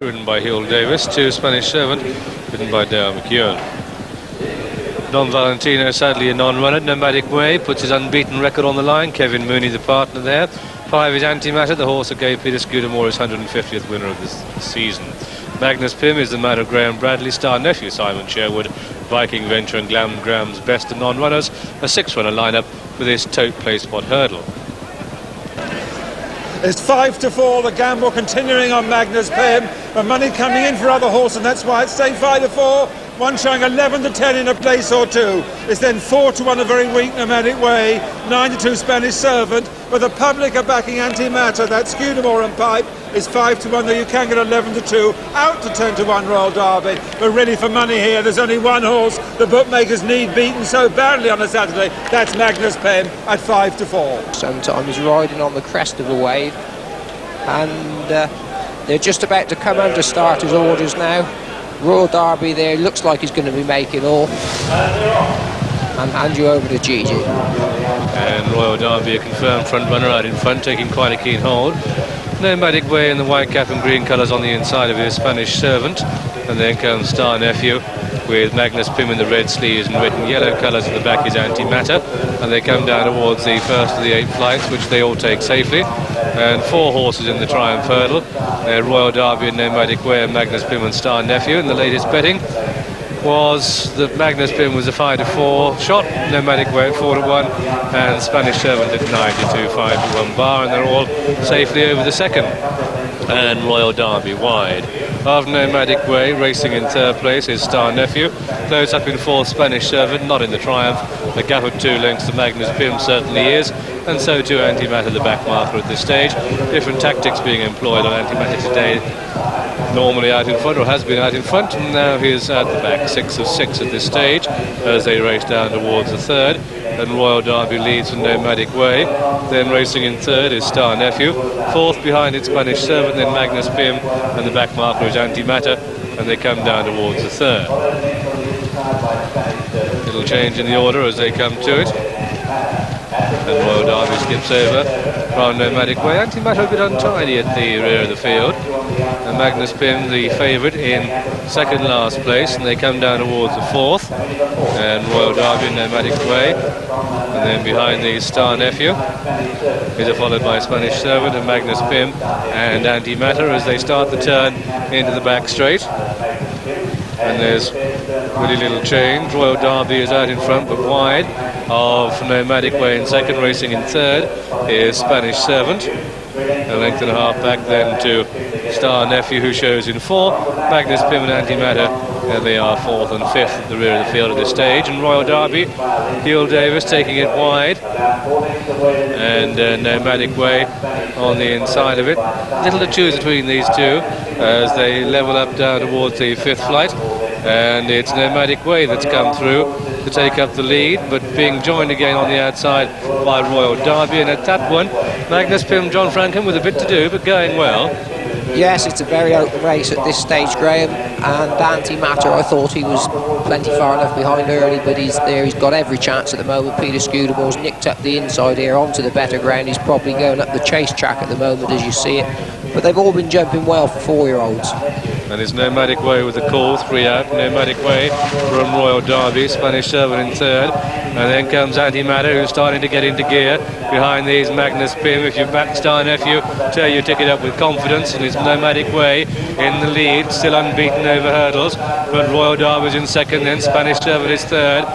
Ridden by Hill Davis, to Spanish Servant, ridden by Derbi. Don Valentino, sadly a non-runner. Nomadic Way puts his unbeaten record on the line. Kevin Mooney, the partner there. 5 is Antimatter, the horse that gave Peter Scudamore his 150th winner of this season. Magnus Pym is the man of Graham Bradley, star nephew Simon Sherwood, Viking Venture and Glam Graham's best of non-runners. A 6-runner lineup with his Tote Placepot hurdle. It's 5-4, the gamble continuing on Magnus Pym, but money coming in for other horses, and that's why it's staying 5-4. One showing 11-10 in a place or two. It's then 4-1 a very weak Nomadic Way, 9-2 Spanish Servant, but the public are backing Antimatter. That's Scudamore and Pipe. It's 5-1, though you can get 11-2, out to 10-1 Royal Derby. But really for money here, there's only one horse the bookmakers need beaten so badly on a Saturday. That's Magnus Pym at 5-4. Sometimes riding on the crest of a wave, and they're just about to come under starters' orders now. Royal Derby there looks like he's going to be making all, and hand you over to Gigi. And Royal Derby, a confirmed front runner out in front, taking quite a keen hold. Nomadic Way in the white cap and green colours on the inside of his Spanish Servant, and then comes Star Nephew with Magnus Pym in the red sleeves and red and yellow colours at the back is Antimatter, and they come down towards the first of the 8 flights, which they all take safely. And 4 horses in the Triumph hurdle. Royal Derby and Nomadic Way and Magnus Pym and Star Nephew. And the latest betting was that Magnus Pym was a 5-4 shot, Nomadic Way at 4-1, and Spanish Servant at 9-2, 5-1 bar, and they're all safely over the second. And Royal Derby wide. Of Nomadic Way, racing in 3rd place is Star Nephew. Close up in 4th, Spanish Servant, not in the Triumph. The gap of 2 lengths to Magnus Pym certainly is, and so too Antimatter, the back marker at this stage. Different tactics being employed on Antimatter today. Normally out in front, or has been out in front, and now he is at the back, 6 of 6 at this stage, as they race down towards the 3rd. And Royal Derby leads from Nomadic Way. Then racing in 3rd is Star Nephew. 4th behind it Spanish Servant, then Magnus Pym, and the back marker is Antimatter, and they come down towards the 3rd. Little change in the order as they come to it. And Royal Derby skips over from Nomadic Way. Antimatter a bit untidy at the rear of the field. And Magnus Pym, the favourite, in 2nd last place, and they come down towards the 4th. And Royal Derby and Nomadic Way. And then behind the Star Nephew is followed by Spanish Servant and Magnus Pym and Antimatter as they start the turn into the back straight. And there's really little change. Royal Derby is out in front but wide of Nomadic Way in 2nd, racing in 3rd is Spanish Servant. A length and a half back then to Star Nephew, who shows in 4. Magnus Pym and Antimatter, and they are 4th and 5th at the rear of the field at this stage. And Royal Derby, Hill Davis taking it wide, and Nomadic Way on the inside of it. Little to choose between these two as they level up down towards the 5th flight. And it's Nomadic Way that's come through to take up the lead, but being joined again on the outside by Royal Derby. And at that one, Magnus Pym, John Franklin with a bit to do, but going well. Yes, it's a very open race at this stage, Graham, and Antimatter, I thought he was plenty far enough behind early, but he's there, he's got every chance at the moment. Peter Scudamore's nicked up the inside here onto the better ground. He's probably going up the chase track at the moment as you see it, but they've all been jumping well for 4-year-olds. And it's Nomadic Way with the call, 3 out. Nomadic Way from Royal Derby, Spanish Servant in 3rd. And then comes Antimatter, who's starting to get into gear. Behind these, Magnus Pym. If you back Star Nephew, tear your ticket up with confidence. And it's Nomadic Way in the lead, still unbeaten over hurdles. But Royal Derby's in 2nd, then Spanish Servant is 3rd.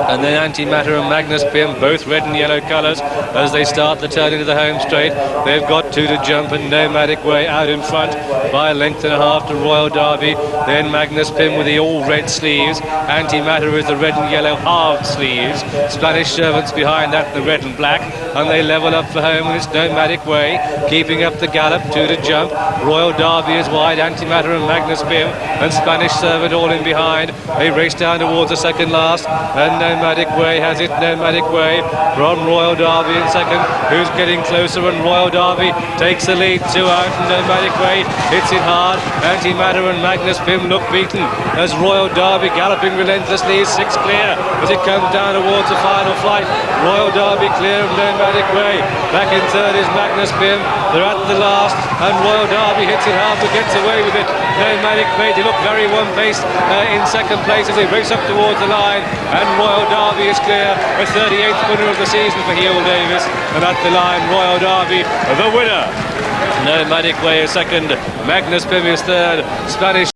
And then Antimatter and Magnus Pym, both red and yellow colours, as they start the turn into the home straight. They've got 2 to jump, and Nomadic Way out in front by a length and a half to Royal Derby. Then Magnus Pym with the all red sleeves. Antimatter is the red and yellow halved sleeves. Spanish Servants behind that, the red and black, and they level up for home, and it's Nomadic Way keeping up the gallop, 2 to jump. Royal Derby is wide, Antimatter and Magnus Pym, and Spanish Servant all in behind. They race down towards the 2nd last, and Nomadic Way has it. Nomadic Way from Royal Derby in 2nd, who's getting closer, and Royal Derby takes the lead, 2 out, and Nomadic Way hits it hard. Matter and Magnus Pym look beaten as Royal Derbi galloping relentlessly is 6 clear as it comes down towards the final flight. Royal Derbi clear of Nomadic Way. Back in third is Magnus Pym. They're at the last and Royal Derbi hits it hard but gets away with it. Nomadic Way, they look very one-paced in second place as they race up towards the line, and Royal Derbi is clear, the 38th winner of the season for Heel Davis, and at the line Royal Derbi the winner. Nomadic Way is second, Magnus Pym is third, Spanish